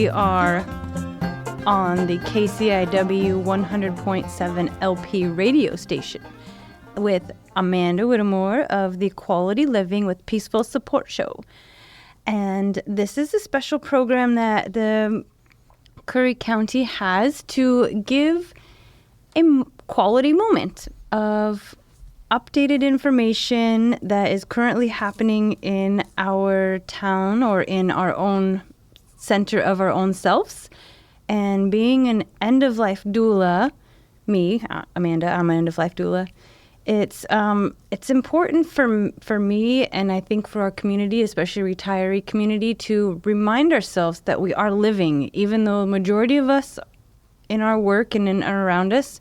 we are on the KCIW 100.7 LP radio station with Amanda Whittemore of the Quality Living with Peaceful Support Show. And this is a special program that the Curry County has to give a quality moment of updated information that is currently happening in our town or in our own center of our own selves. And being an end-of-life doula, me, Amanda, I'm an end-of-life doula, it's important for me and I think for our community, especially retiree community, to remind ourselves that we are living, even though the majority of us in our work and in and around us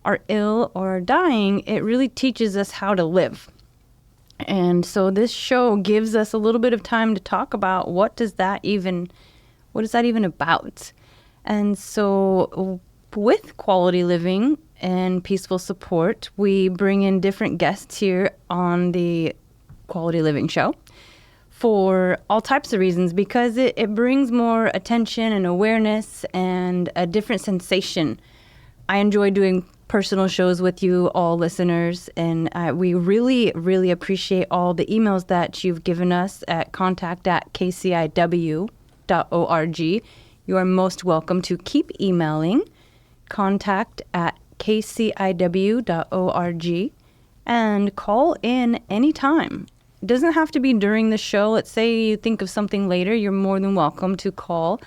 are ill or are dying. It really teaches us how to live. And so this show gives us a little bit of time to talk about what is that even about? And so with Quality Living and Peaceful Support, we bring in different guests here on the Quality Living show for all types of reasons, because it brings more attention and awareness and a different sensation. I enjoy doing personal shows with you all listeners, and we really, really appreciate all the emails that you've given us at contact@kciw.org. You are most welcome to keep emailing contact@kciw.org and call in anytime. It doesn't have to be during the show. Let's say you think of something later, you're more than welcome to call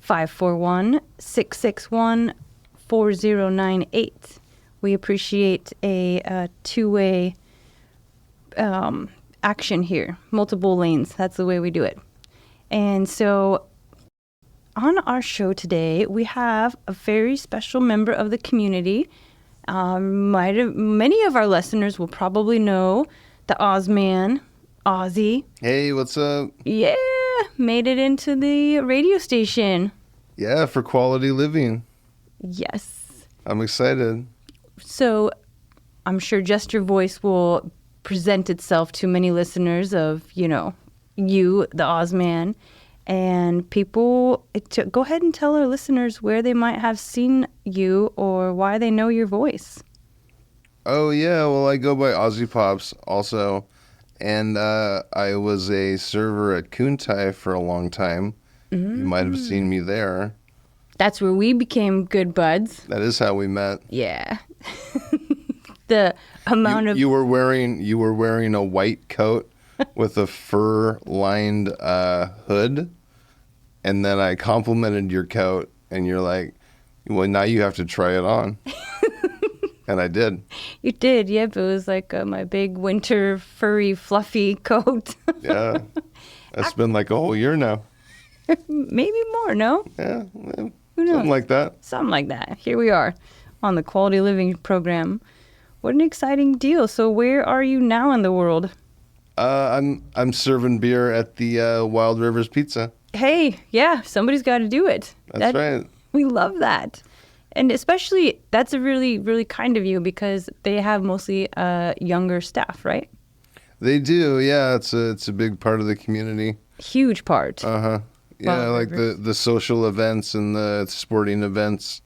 541-661-4098. We appreciate a two-way action here, multiple lanes. That's the way we do it. And so on our show today, we have a very special member of the community. Many of our listeners will probably know the Ozman, Ozy. Hey, what's up? Yeah, made it into the radio station. Yeah, for Quality Living. Yes. I'm excited. So I'm sure just your voice will present itself to many listeners of, you, the Ozman. And people, go ahead and tell our listeners where they might have seen you or why they know your voice. Oh, yeah. Well, I go by Ozy Pops also. And I was a server at Kuntai for a long time. Mm-hmm. You might have seen me there. That's where we became good buds. That is how we met. Yeah. The amount of... You were wearing a white coat with a fur-lined hood, and then I complimented your coat, and you're like, well, now you have to try it on. And I did. You did, yep. It was like my big winter furry fluffy coat. Yeah. That's been like a whole year now. Maybe more, no? Yeah. Who knows? Something like that. Something like that. Here we are on the Quality Living program. What an exciting deal. So where are you now in the world? I'm serving beer at the Wild Rivers Pizza. Hey, yeah, somebody's got to do it. That's right. We love that. And especially, that's a really, really kind of you, because they have mostly younger staff, right? They do, yeah. It's a big part of the community. Huge part. Uh-huh. Yeah, like the social events and the sporting events.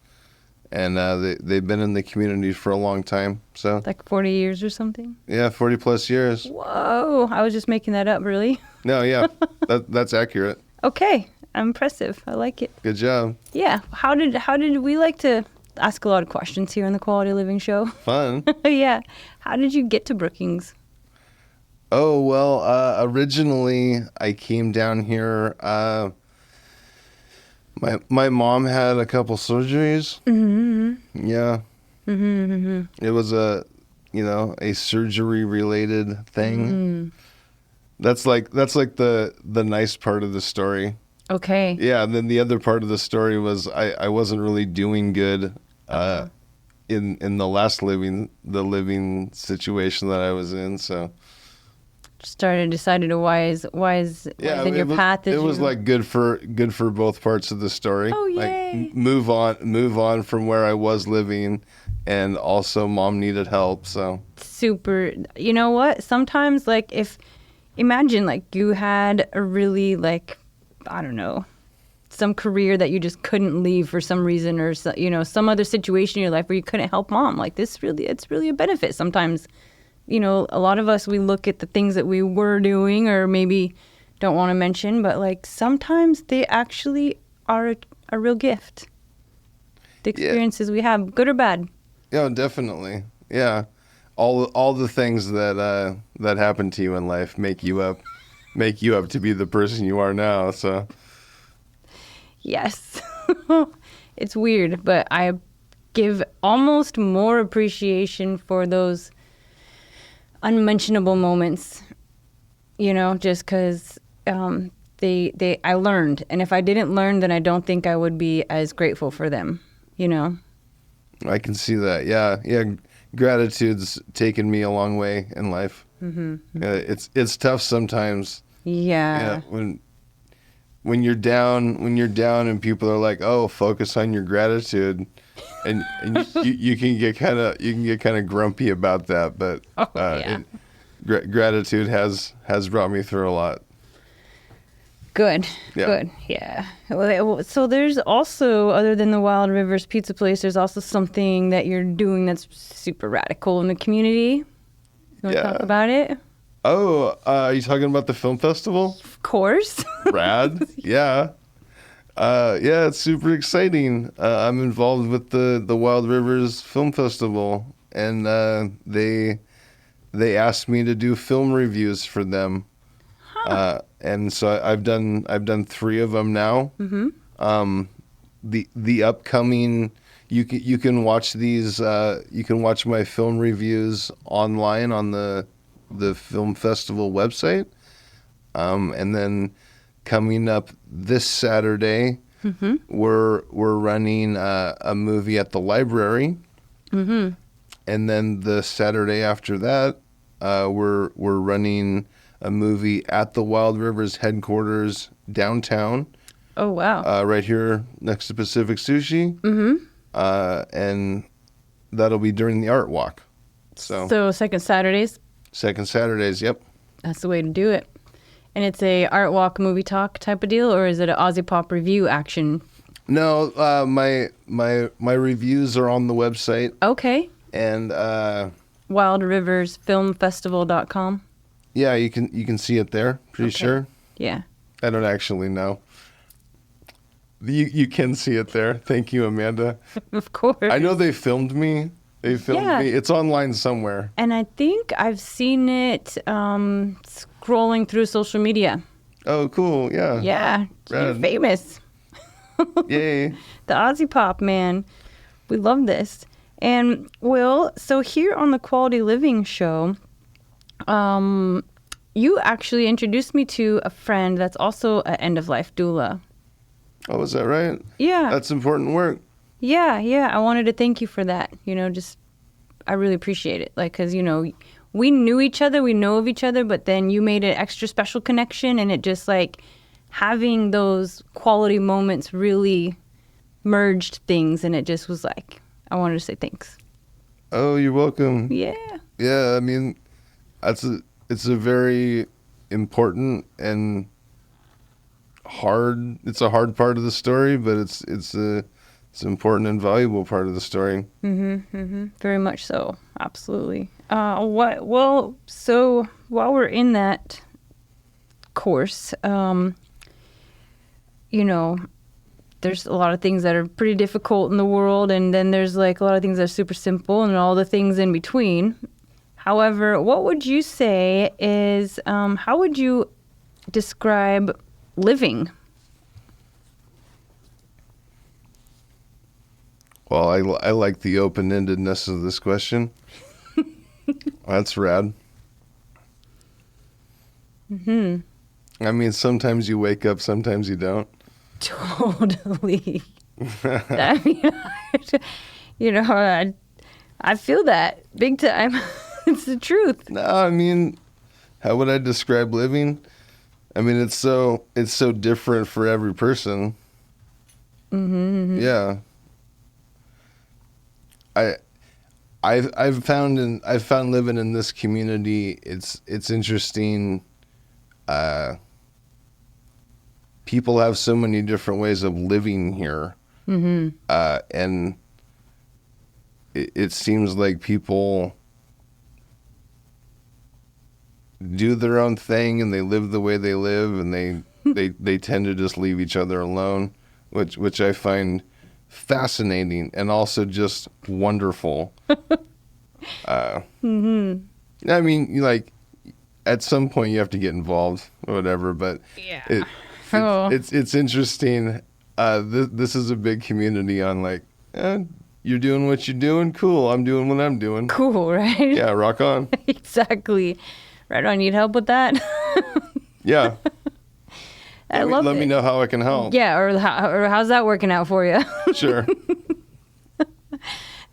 And they've been in the community for a long time. So like 40 years or something? Yeah, 40 plus years. Whoa, I was just making that up, really? No, yeah, that's accurate. Okay, impressive. I like it. Good job. Yeah. How did we like to ask a lot of questions here on the Quality Living Show? Fun. Yeah. How did you get to Brookings? Oh, well, originally I came down here. My mom had a couple surgeries. Mm-hmm. Yeah. Mm-hmm. It was a surgery related thing. Mm-hmm. That's like the nice part of the story. Okay. Yeah. And then the other part of the story was I wasn't really doing good in the last living situation that I was in. So decided to why is in your path? It was like good for both parts of the story. Oh, yay. Like move on from where I was living, and also mom needed help. So super. You know what? Sometimes imagine you had a really I don't know, some career that you just couldn't leave for some reason, or some other situation in your life where you couldn't help mom. Like it's really a benefit. Sometimes, a lot of us, we look at the things that we were doing or maybe don't want to mention, but like sometimes they actually are a real gift. The experiences we have, good or bad. Yeah, definitely. Yeah. All the things that happen to you in life make you up to be the person you are now. So yes. It's weird, but I give almost more appreciation for those unmentionable moments, just because I learned, and if I didn't learn, then I don't think I would be as grateful for them. I can see that. Yeah. Gratitude's taken me a long way in life. Mm-hmm. It's tough sometimes. Yeah. When you're down and people are like, "Oh, focus on your gratitude," and you can get kind of grumpy about that. But gratitude has brought me through a lot. Good. Yeah. Good. Yeah. Well, so there's also, other than the Wild Rivers Pizza Place, there's also something that you're doing that's super radical in the community. You want to talk about it? Oh, are you talking about the film festival? Of course. Rad. Yeah. It's super exciting. I'm involved with the Wild Rivers Film Festival, and they asked me to do film reviews for them. And so I've done 3 of them now. Mm-hmm. The upcoming, you can watch these. You can watch my film reviews online on the film festival website. And then coming up this Saturday, mm-hmm. we're running a movie at the library. Mm-hmm. And then the Saturday after that, we're running a movie at the Wild Rivers headquarters downtown. Oh, wow. Right here next to Pacific Sushi. Mm-hmm. And that'll be during the art walk. So second Saturdays? Second Saturdays, yep. That's the way to do it. And it's a art walk, movie talk type of deal, or is it an Ozy Pop review action? No, my reviews are on the website. Okay. And wildriversfilmfestival.com. Yeah, you can see it there. Pretty sure. Yeah. I don't actually know. You can see it there. Thank you, Amanda. Of course. I know they filmed me. They filmed me. It's online somewhere. And I think I've seen it scrolling through social media. Oh, cool. Yeah. Yeah. You're famous. Yay. The Ozy Pop, man. We love this. And, Will, so here on the Quality Living Show, you actually introduced me to a friend that's also an end-of-life doula. Oh, is that right? Yeah. That's important work. Yeah. I wanted to thank you for that. I really appreciate it. Like, because, we knew each other, we know of each other, but then you made an extra special connection, and it just, like, having those quality moments really merged things, and it just was like, I wanted to say thanks. Oh, you're welcome. Yeah. Yeah, I mean, it's a very important and it's a hard part of the story, but it's an important and valuable part of the story. Very much so. Absolutely. So while we're in that course, there's a lot of things that are pretty difficult in the world, and then there's like a lot of things that are super simple, and all the things in between. However, what would you say is, how would you describe living? Well, I like the open-endedness of this question. That's rad. Mm-hmm. I mean, sometimes you wake up, sometimes you don't. Totally. I mean, I feel that big time. It's the truth. No, I mean, how would I describe living? I mean, it's so different for every person. Mm-hmm. Yeah. I've found living in this community, it's interesting. people have so many different ways of living here. And it seems like people do their own thing and they live the way they live, and they tend to just leave each other alone, which I find fascinating and also just wonderful. I mean, like, at some point you have to get involved or whatever, but it's interesting. This is a big community on, like, you're doing what you're doing, cool, I'm doing what I'm doing. Cool, right? Yeah, rock on. Exactly. Right on. Need help with that? Yeah. Let me know how I can help. Yeah, or how's that working out for you? Sure.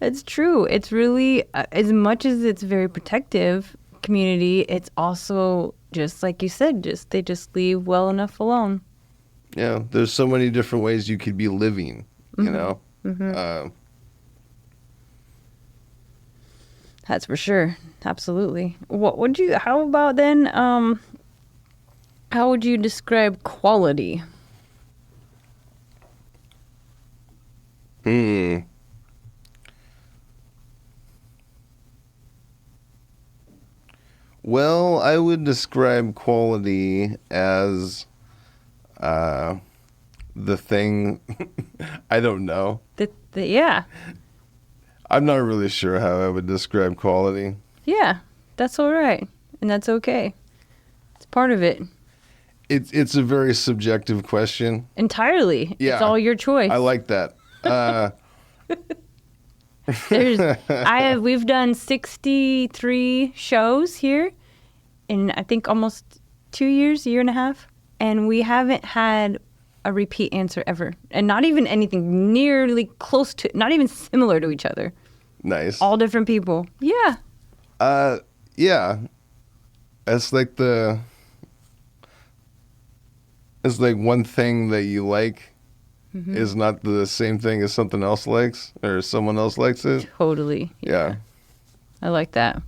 It's true. It's really, as much as it's very protective community, it's also, just like you said, they just leave well enough alone. Yeah, there's so many different ways you could be living, you know? That's for sure. Absolutely. How about then, how would you describe quality? Well, I would describe quality as the thing, I don't know. Yeah. I'm not really sure how I would describe quality. Yeah, that's all right. And that's okay. It's part of it. It's a very subjective question. Entirely. Yeah. It's all your choice. I like that. We've done 63 shows here in, I think, almost 2 years, a year and a half. And we haven't had a repeat answer ever. And not even anything nearly close to, not even similar to each other. Nice. All different people. Yeah. Yeah. It's like one thing that you like is not the same thing as something else likes, or someone else likes it. Totally. Yeah. I like that.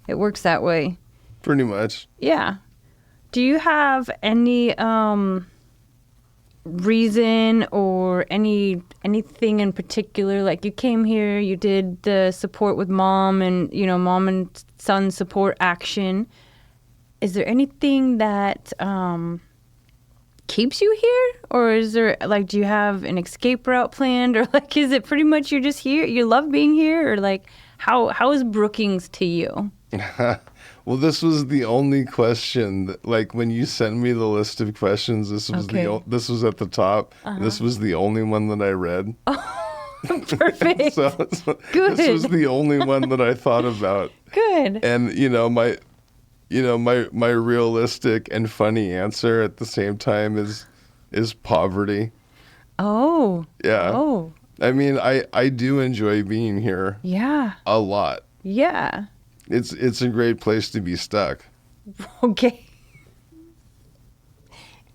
It works that way. Pretty much. Yeah. Do you have any reason or anything in particular? Like, you came here, you did the support with mom and, mom and son support action. Is there anything that keeps you here? Or is there, like, do you have an escape route planned? Or, like, is it pretty much you're just here, you love being here? Or, like, how is Brookings to you? Well, this was the only question that, like, when you sent me the list of questions, this was this was at the top. This was the only one that I read. Oh, perfect. so Good. This was the only one that I thought about. Good. And my realistic and funny answer at the same time is poverty. Oh. Yeah. Oh. I mean, I do enjoy being here. Yeah. A lot. Yeah. It's a great place to be stuck. Okay.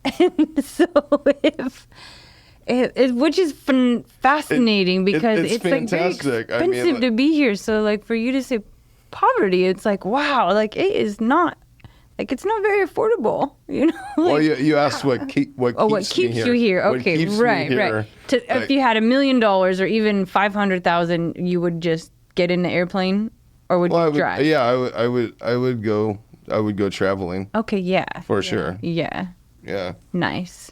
And so which is fascinating because it's fantastic. Like very expensive to be here. So, like, for you to say poverty, it's like, wow, like, it is not, like, it's not very affordable, Like, well, you asked what keeps you here? Okay, right. If you had $1 million or even 500,000, you would just get in the airplane, or would you drive? Yeah, I would go traveling. Okay, yeah. For sure. Yeah. Yeah. Nice.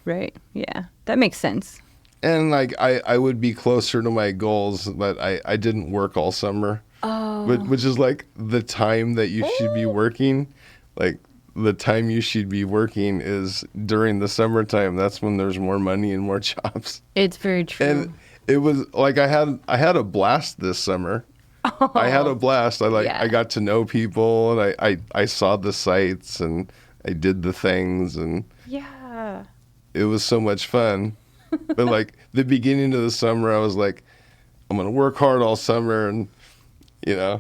Right. Yeah. That makes sense. And, like, I would be closer to my goals, but I didn't work all summer. Oh. Which is, like, the time that you should be working. Like, the time you should be working is during the summertime. That's when there's more money and more jobs. It's very true. And it was like I had a blast this summer. Oh. I had a blast. I got to know people, and I saw the sights, and I did the things, and yeah, it was so much fun. But, like, the beginning of the summer, I was like, I'm gonna work hard all summer, and yeah.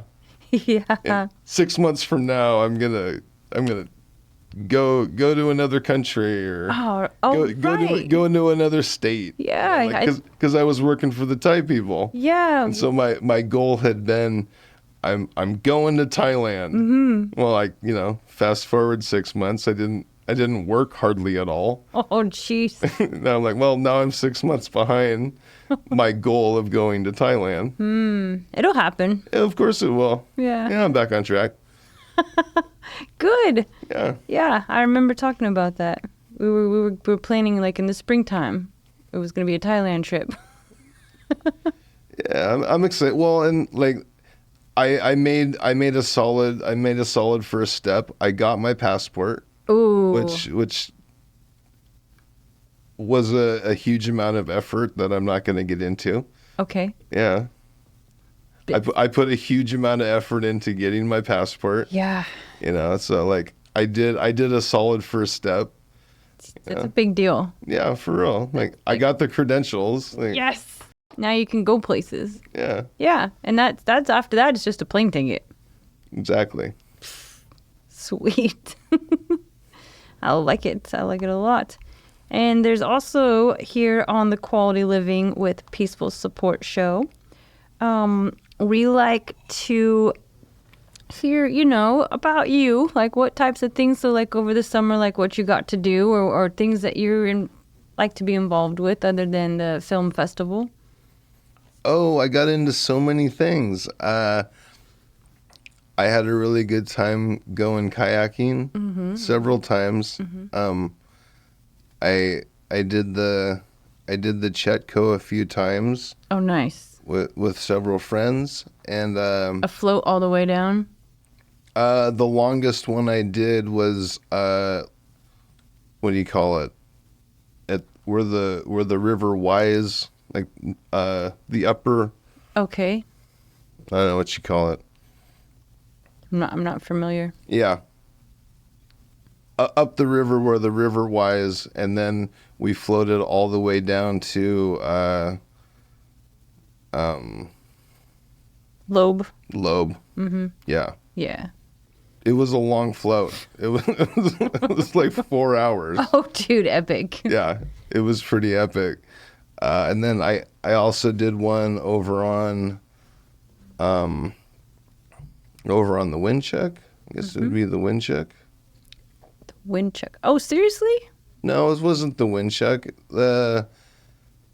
And 6 months from now, I'm gonna go to another country, or go into another state. Yeah, because I was working for the Thai people. Yeah, and so my goal had been, I'm going to Thailand. Mm-hmm. Well, fast forward 6 months, I didn't didn't work hardly at all. Oh, jeez. Now I'm like, well, now I'm 6 months behind my goal of going to Thailand. It'll happen. Yeah, of course it will. Yeah. Yeah, I'm back on track. Good. Yeah. Yeah, I remember talking about that. We were planning like in the springtime. It was going to be a Thailand trip. Yeah, I'm excited. Well, and like I made a solid first step. I got my passport, Ooh. which was a huge amount of effort that I'm not going to get into. Okay. Yeah. I put a huge amount of effort into getting my passport. Yeah. You know, so like I did a solid first step. It's a big deal. Yeah, for real. Like I got the credentials. Like, Yes. Now you can go places. Yeah. Yeah, and that's after that it's just a plane ticket. Exactly. Sweet. I like it. I like it a lot. And there's also here on the Quality Living with Peaceful Support show, we like to hear, about you, like what types of things. So like over the summer, like what you got to do or things that like to be involved with other than the film festival. Oh, I got into so many things. I had a really good time going kayaking several times. I did the Chetco a few times. Oh, nice. With several friends, and A float all the way down. The longest one I did was what do you call it? Where the river Wise, like the upper. Okay. I don't know what you call it. I'm not familiar. Yeah. Up the river where the river Wise, and then we floated all the way down to Lobe. Lobe. Yeah. Yeah. It was a long float. It was like 4 hours. Oh, dude, epic. Yeah, it was pretty epic. And then I also did one over on the Windchuck. I guess it would be the Windchuck. The Windchuck. Oh, seriously? No, it wasn't the Windchuck.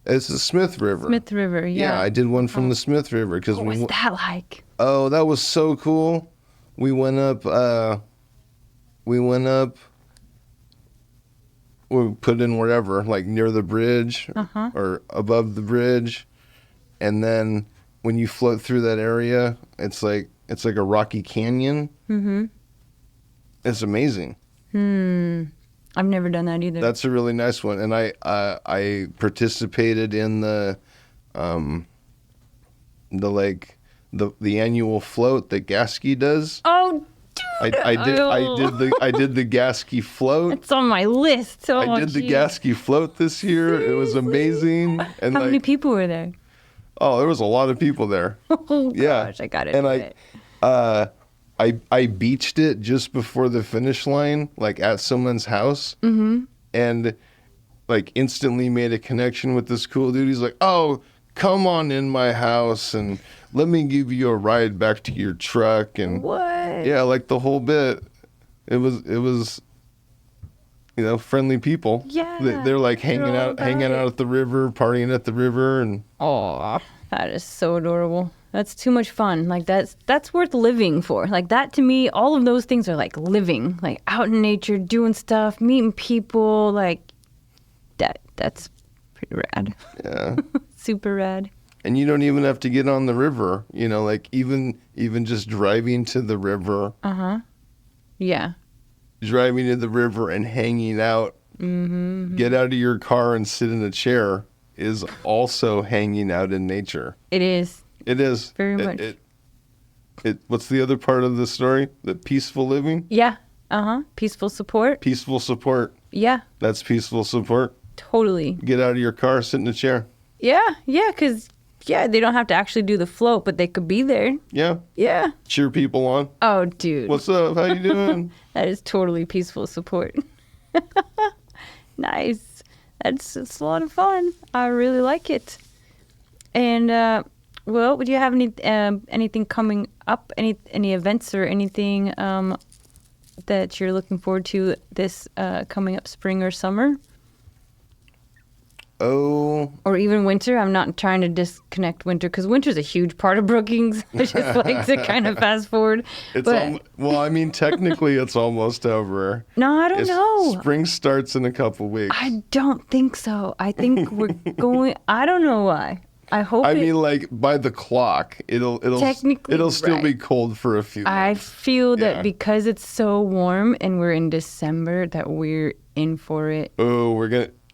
It's the Smith River. Smith River, yeah. Yeah, I did one from the Smith River because What was that like? Oh, that was so cool. We went up. We put in wherever, like near the bridge or above the bridge, and then when you float through that area, it's like a rocky canyon. It's amazing. I've never done that either. That's a really nice one, and I participated in the annual float that Gasquet does. Oh, dude! I did the Gasquet float. It's on my list. Oh, I did the Gasquet float this year. Seriously? It was amazing. And how many people were there? Oh, there was a lot of people there. Oh Yeah. gosh, I got it. And I beached it just before the finish line, like at someone's house, and like instantly made a connection with this cool dude. He's like, "Oh, come on in my house and let me give you a ride back to your truck." And What? yeah, like the whole bit. It was friendly people. Yeah, They're like hanging all out about at the river, partying at the river, and Oh, that is so adorable. That's too much fun. Like that's worth living for. Like that to me, all of those things are like living, like out in nature, doing stuff, meeting people, like that's pretty rad. yeah. Super rad. And you don't even have to get on the river, like even just driving to the river. Yeah. Driving to the river and hanging out. Get out of your car and sit in a chair is also hanging out in nature. It is. It is. Very much. What's the other part of the story? The peaceful living? Yeah. Peaceful support. Peaceful support. Yeah. That's peaceful support. Totally. Get out of your car, sit in a chair. Yeah. Yeah. Because, they don't have to actually do the float, but they could be there. Yeah. Yeah. Cheer people on. Oh, dude. What's up? How you doing? That is totally peaceful support. Nice. It's a lot of fun. I really like it. And, would you have anything coming up? Any events or anything that you're looking forward to this coming up spring or summer? Oh. Or even winter? I'm not trying to disconnect winter because winter's a huge part of Brookings. I just like to kind of fast forward. Well, I mean, technically it's almost over. No, I don't know. Spring starts in a couple weeks. I don't think so. I think we're going. I don't know why. I hope. I mean, like by the clock, it'll still be cold for a few months. I feel that because it's so warm and we're in December that we're in for it. Oh,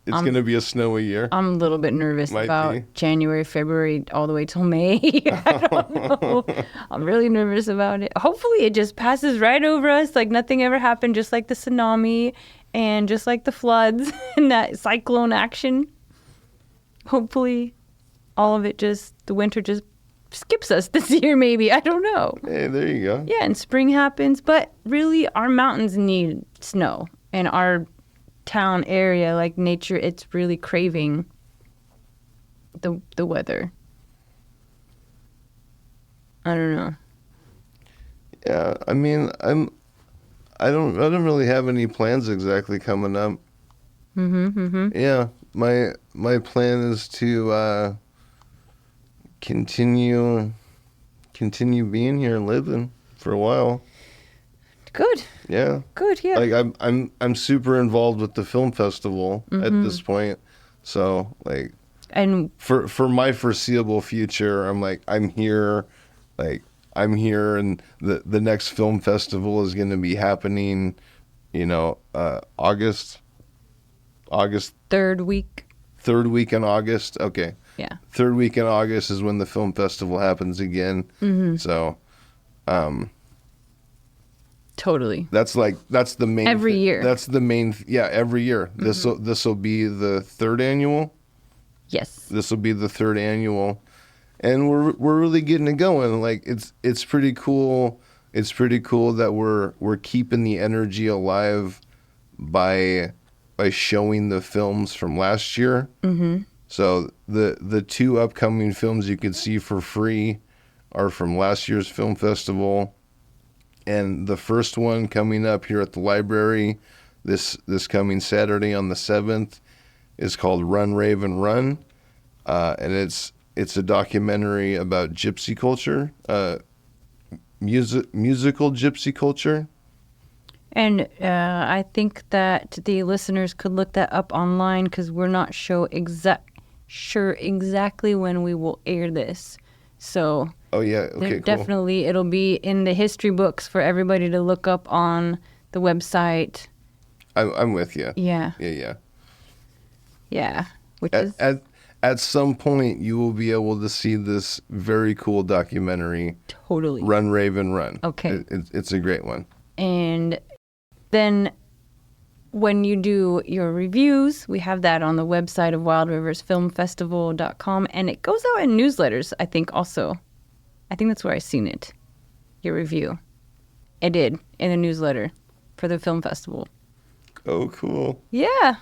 it's gonna be a snowy year. I'm a little bit nervous about January, February, all the way till May. I don't know. I'm really nervous about it. Hopefully it just passes right over us like nothing ever happened, just like the tsunami and just like the floods and that cyclone action. Hopefully all of it the winter just skips us this year maybe. I don't know. Hey, there you go. Yeah, and spring happens. But really, our mountains need snow. And our town area, like nature, it's really craving the weather. I don't know. Yeah, I mean, I don't really have any plans exactly coming up. Yeah, my plan is to continue being here and living for a while. Good. Yeah. Good. Yeah. Like I'm super involved with the film festival at this point, so like, and for my foreseeable future, I'm here, and the next film festival is going to be happening, August. Third week in August. Okay. Yeah. Third week in August is when the film festival happens again. So, totally. That's the main every year. That's the main. Yeah, every year. This will be the third annual. Yes. This will be the third annual, and we're really getting it going. Like it's pretty cool. It's pretty cool that we're keeping the energy alive by showing the films from last year. So the two upcoming films you can see for free are from last year's film festival. And the first one coming up here at the library this coming Saturday on the 7th is called Run, Raven, Run. And it's a documentary about gypsy culture, musical gypsy culture. And I think that the listeners could look that up online because we're not sure exactly when we will air this. So oh yeah, okay, cool. Definitely it'll be in the history books for everybody to look up on the website. I'm with you. Yeah. Which is at some point you will be able to see this very cool documentary. Totally. Run, Raven, Run. Okay. It's a great one. And then when you do your reviews, we have that on the website of wildriversfilmfestival.com, and it goes out in newsletters, I think, also. I think that's where I seen it, your review. It did, in a newsletter for the film festival. Oh, cool. Yeah.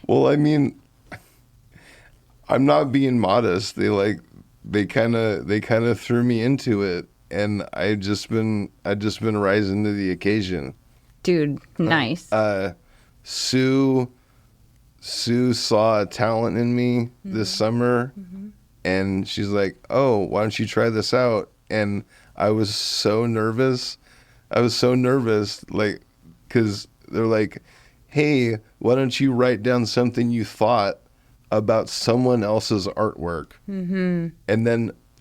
Well, I mean, I'm not being modest. They kind of threw me into it, and I've just been rising to the occasion. Dude, nice. Sue saw a talent in me this summer, and she's like, "Oh, why don't you try this out?" And I was so nervous. Like, because they're like, "Hey, why don't you write down something you thought about someone else's artwork?" And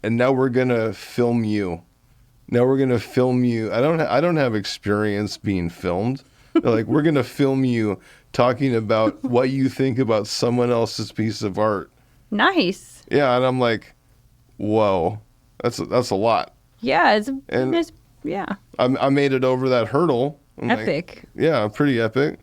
now we're gonna film you. I don't have experience being filmed. They're like, we're gonna film you talking about what you think about someone else's piece of art. Nice. Yeah, and I'm like, whoa, that's a lot. Yeah, yeah. I made it over that hurdle. Epic. Like, yeah, pretty epic.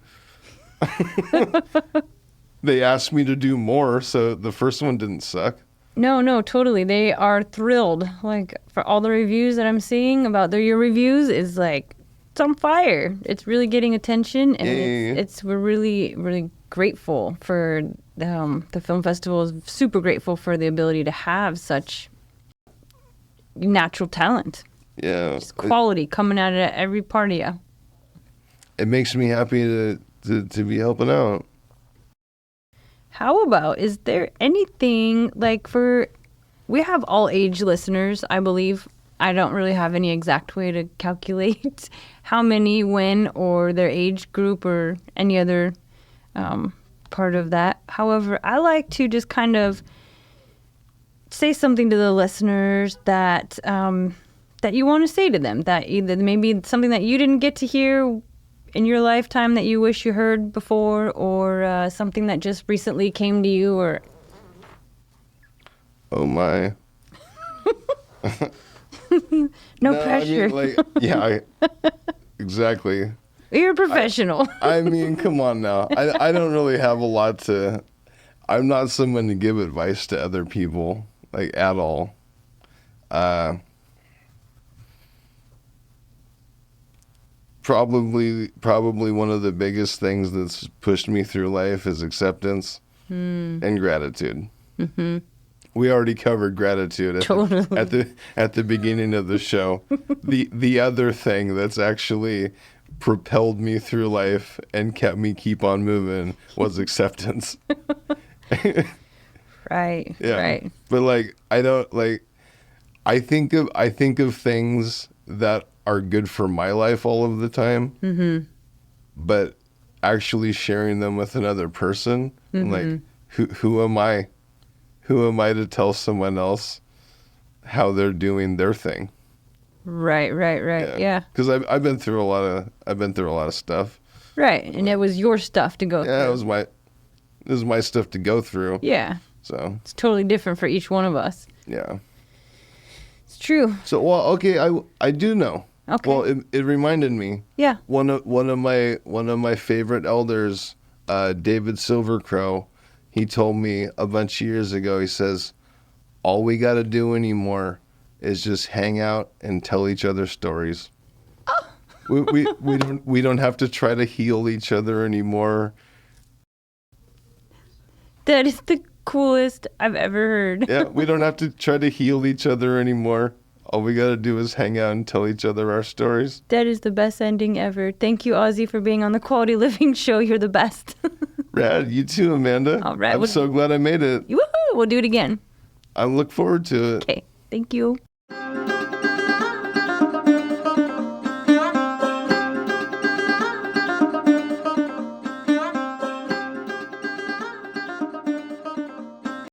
They asked me to do more, so the first one didn't suck. No, totally. They are thrilled. Like, for all the reviews that I'm seeing about your reviews is like, it's on fire. It's really getting attention, and we're really, really grateful for the film festival is super grateful for the ability to have such natural talent. Yeah. Just quality coming out of every part of you. It makes me happy to be helping out. How about, is there anything we have all age listeners, I believe. I don't really have any exact way to calculate how many, when, or their age group or any other part of that. However, I like to just kind of say something to the listeners that that you want to say to them, that either maybe something that you didn't get to hear in your lifetime that you wish you heard before, or something that just recently came to you, or... Oh my. No pressure. I mean, exactly. You're a professional. I mean, come on now. I don't really have a lot to... I'm not someone to give advice to other people, like, at all. Probably one of the biggest things that's pushed me through life is acceptance and gratitude. Mm-hmm. We already covered gratitude at the beginning of the show. The other thing that's actually propelled me through life and kept me keep on moving was acceptance. Right. Yeah. Right. But I think of things that are good for my life all of the time. Mm-hmm. But actually sharing them with another person, mm-hmm. Like, who am I? Who am I to tell someone else how they're doing their thing? Right. Yeah. Because I've been through a lot of stuff. Right, and it was your stuff to go through. Yeah, this is my stuff to go through. Yeah. So it's totally different for each one of us. Yeah. It's true. So okay, I do know. Okay. Well, it reminded me. Yeah. One of my favorite elders, David Silvercrow, he told me a bunch of years ago. He says, "All we got to do anymore is just hang out and tell each other stories. Oh. we don't have to try to heal each other anymore." That is the coolest I've ever heard. Yeah, we don't have to try to heal each other anymore. All we got to do is hang out and tell each other our stories. That is the best ending ever. Thank you, Ozy, for being on the Quality Living Show. You're the best. Rad. You too, Amanda. All right. I'm so glad I made it. Woohoo! We'll do it again. I look forward to it. Okay. Thank you.